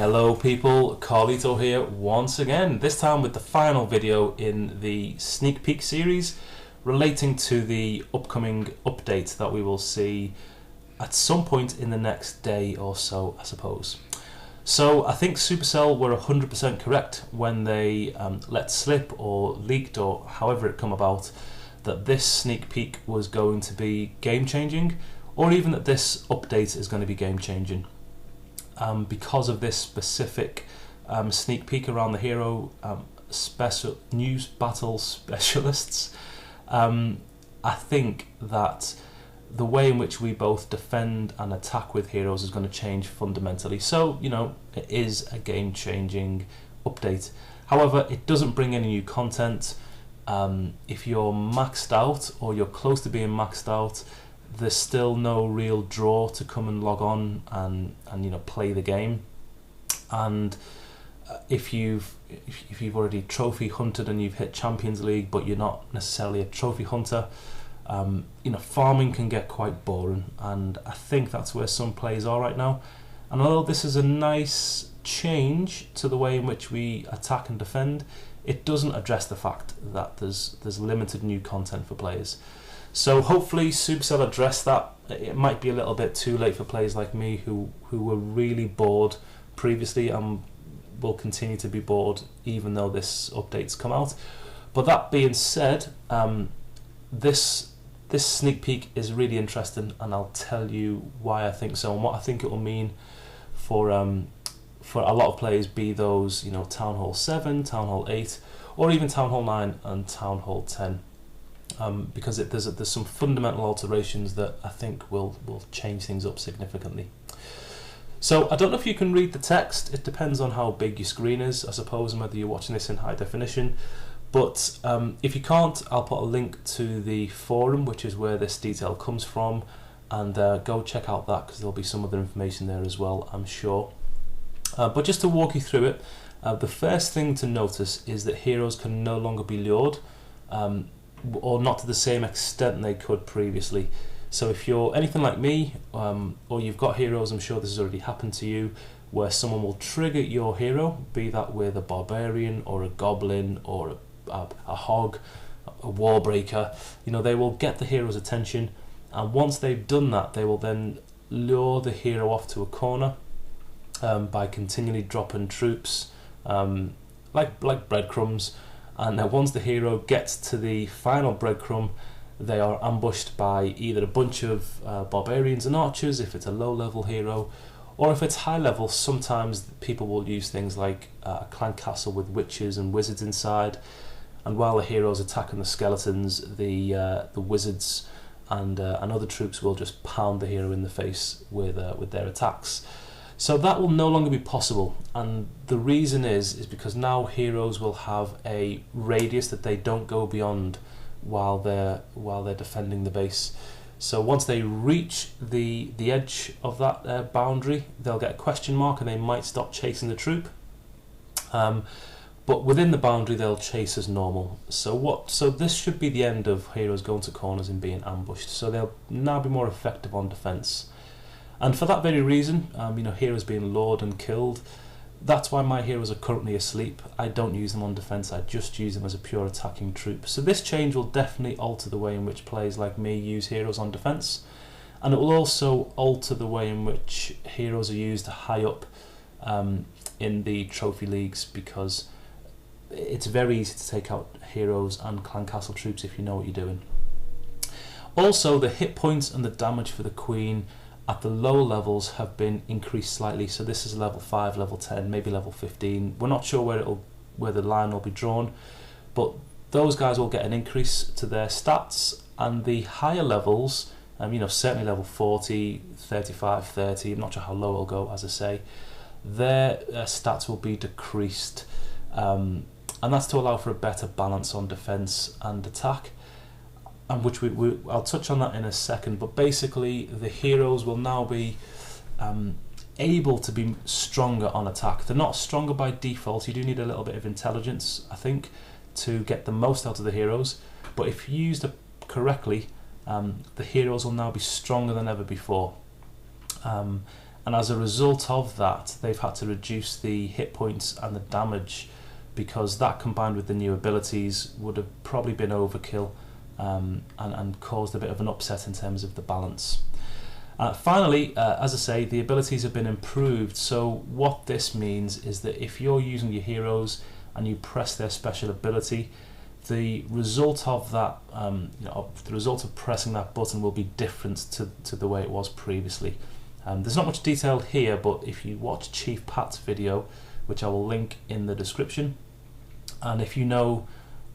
Hello people, Carlito here once again, this time with the final video in the sneak peek series relating to the upcoming update that we will see at some point in the next day or so, I suppose. So I think Supercell were 100% correct when they let slip or leaked or however it come about that this sneak peek was going to be game changing, or even that this update is going to be game changing. Because of this specific sneak peek around the hero special news battle specialists, I think that the way in which we both defend and attack with heroes is going to change fundamentally. So, you know, it is a game-changing update. However, it doesn't bring any new content. If you're maxed out or you're close to being maxed out, there's still no real draw to come and log on and you know, play the game. And if you've already trophy hunted and you've hit Champions League but you're not necessarily a trophy hunter, you know, farming can get quite boring, and I think that's where some players are right now. And although this is a nice change to the way in which we attack and defend, it doesn't address the fact that there's limited new content for players. So hopefully Supercell address that. It might be a little bit too late for players like me who were really bored previously and will continue to be bored even though this update's come out. But that being said, this sneak peek is really interesting, and I'll tell you why I think so and what I think it will mean for a lot of players, be those, you know, Town Hall 7, Town Hall 8, or even Town Hall 9 and Town Hall 10. Because there's some fundamental alterations that I think will change things up significantly. So I don't know if you can read the text. It depends on how big your screen is, I suppose, and whether you're watching this in high definition. But if you can't, I'll put a link to the forum, which is where this detail comes from, and go check out that, because there'll be some other information there as well, I'm sure. But just to walk you through it, the first thing to notice is that heroes can no longer be lured, or not to the same extent they could previously. So if you're anything like me, or you've got heroes, I'm sure this has already happened to you, where someone will trigger your hero, be that with a barbarian or a goblin or a hog, a warbreaker. You know, they will get the hero's attention, and once they've done that, they will then lure the hero off to a corner by continually dropping troops, like breadcrumbs. And once the hero gets to the final breadcrumb, they are ambushed by either a bunch of barbarians and archers if it's a low level hero, or if it's high level, sometimes people will use things like a clan castle with witches and wizards inside, and while the hero's attacking the skeletons, the wizards and other troops will just pound the hero in the face with their attacks. So that will no longer be possible, and the reason is because now heroes will have a radius that they don't go beyond while they're defending the base. So once they reach the edge of that boundary, they'll get a question mark and they might stop chasing the troop. But within the boundary, they'll chase as normal. So this should be the end of heroes going to corners and being ambushed. So they'll now be more effective on defense. And for that very reason, you know, heroes being lured and killed, that's why my heroes are currently asleep. I don't use them on defense, I just use them as a pure attacking troop. So this change will definitely alter the way in which players like me use heroes on defense, and it will also alter the way in which heroes are used high up in the trophy leagues, because it's very easy to take out heroes and clan castle troops if you know what you're doing. Also, the hit points and the damage for the queen at the lower levels have been increased slightly. So this is level 5, level 10, maybe level 15. We're not sure where the line will be drawn, but those guys will get an increase to their stats. And the higher levels, you know, certainly level 40, 35, 30, I'm not sure how low it'll go, as I say, their stats will be decreased. And that's to allow for a better balance on defense and attack, and which I'll touch on that in a second. But basically, the heroes will now be able to be stronger on attack. They're not stronger by default. You do need a little bit of intelligence, I think, to get the most out of the heroes. But if used correctly, the heroes will now be stronger than ever before. and as a result of that they've had to reduce the hit points and the damage, because that combined with the new abilities would have probably been overkill, and caused a bit of an upset in terms of the balance. Finally, as I say, the abilities have been improved. So what this means is that if you're using your heroes and you press their special ability, the result of that, the result of pressing that button will be different to the way it was previously. There's not much detail here, but if you watch Chief Pat's video, which I will link in the description, and if you know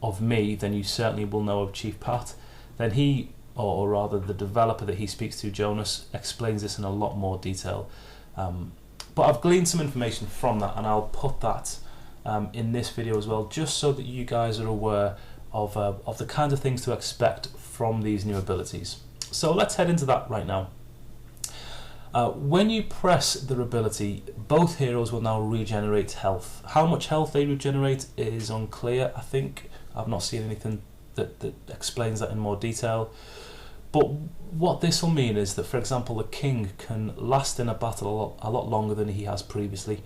of me, then you certainly will know of Chief Pat. Then he, or rather the developer that he speaks to, Jonas, explains this in a lot more detail. But I've gleaned some information from that, and I'll put that in this video as well, just so that you guys are aware of the kinds of things to expect from these new abilities. So let's head into that right now. When you press their ability, both heroes will now regenerate health. How much health they regenerate is unclear. I think I've not seen anything that explains that in more detail. But what this will mean is that, for example, the king can last in a battle a lot longer than he has previously.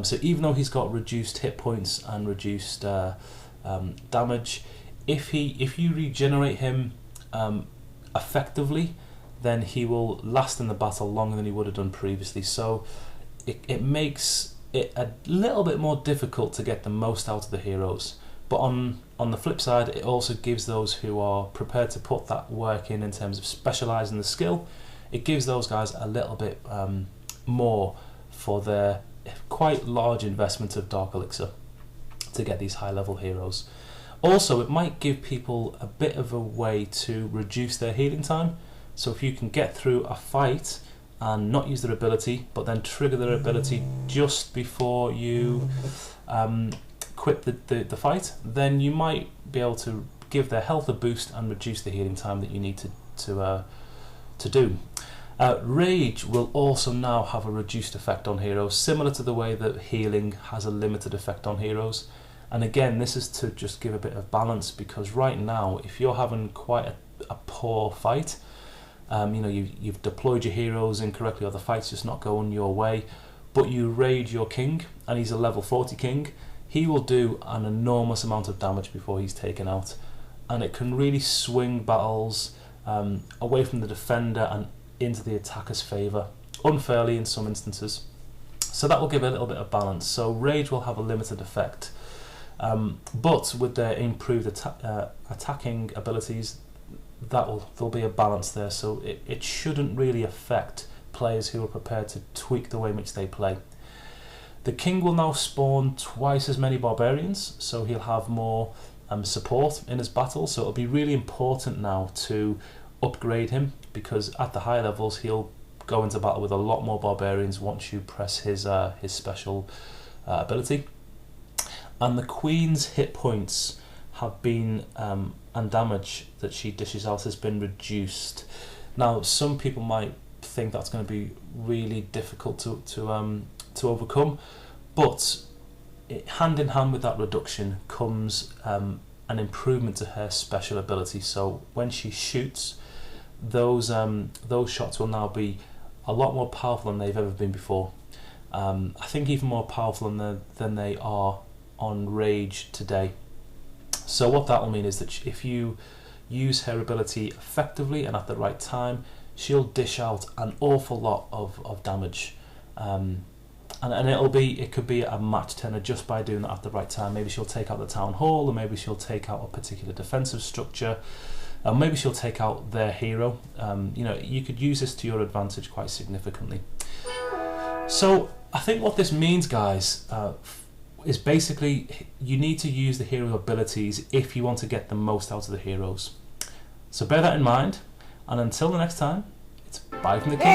So even though he's got reduced hit points and reduced damage, if you regenerate him effectively, then he will last in the battle longer than he would have done previously. So it makes it a little bit more difficult to get the most out of the heroes. But on the flip side, it also gives those who are prepared to put that work in terms of specialising the skill, it gives those guys a little bit more for their quite large investment of Dark Elixir to get these high level heroes. Also, it might give people a bit of a way to reduce their healing time. So if you can get through a fight and not use their ability, but then trigger their ability just before you quit the fight, then you might be able to give their health a boost and reduce the healing time that you need to do. Rage will also now have a reduced effect on heroes, similar to the way that healing has a limited effect on heroes. And again, this is to just give a bit of balance, because right now, if you're having quite a poor fight, you've deployed your heroes incorrectly, or the fight's just not going your way, but you rage your king, and he's a level 40 king, he will do an enormous amount of damage before he's taken out. And it can really swing battles away from the defender and into the attacker's favour, unfairly in some instances. So that will give a little bit of balance. So rage will have a limited effect, but with their improved attacking abilities, there'll be a balance there. So it shouldn't really affect players who are prepared to tweak the way in which they play. The king will now spawn twice as many barbarians, so he'll have more support in his battle. So it'll be really important now to upgrade him, because at the high levels he'll go into battle with a lot more barbarians once you press his special ability. And the queen's hit points have been and damage that she dishes out has been reduced. Now some people might think that's going to be really difficult to overcome, but hand in hand with that reduction comes an improvement to her special ability. So when she shoots, those shots will now be a lot more powerful than they've ever been before. I think even more powerful than they are on Rage today. So what that will mean is that if you use her ability effectively and at the right time, she'll dish out an awful lot of damage. And it could be a match turner just by doing that at the right time. Maybe she'll take out the town hall, or maybe she'll take out a particular defensive structure, and maybe she'll take out their hero. You could use this to your advantage quite significantly. So I think what this means, guys, is basically you need to use the hero abilities if you want to get the most out of the heroes. So bear that in mind, and until the next time, it's bye from the king,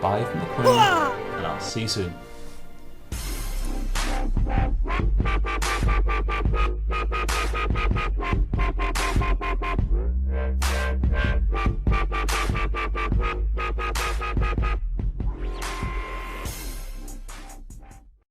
bye from the queen, and I'll see you soon.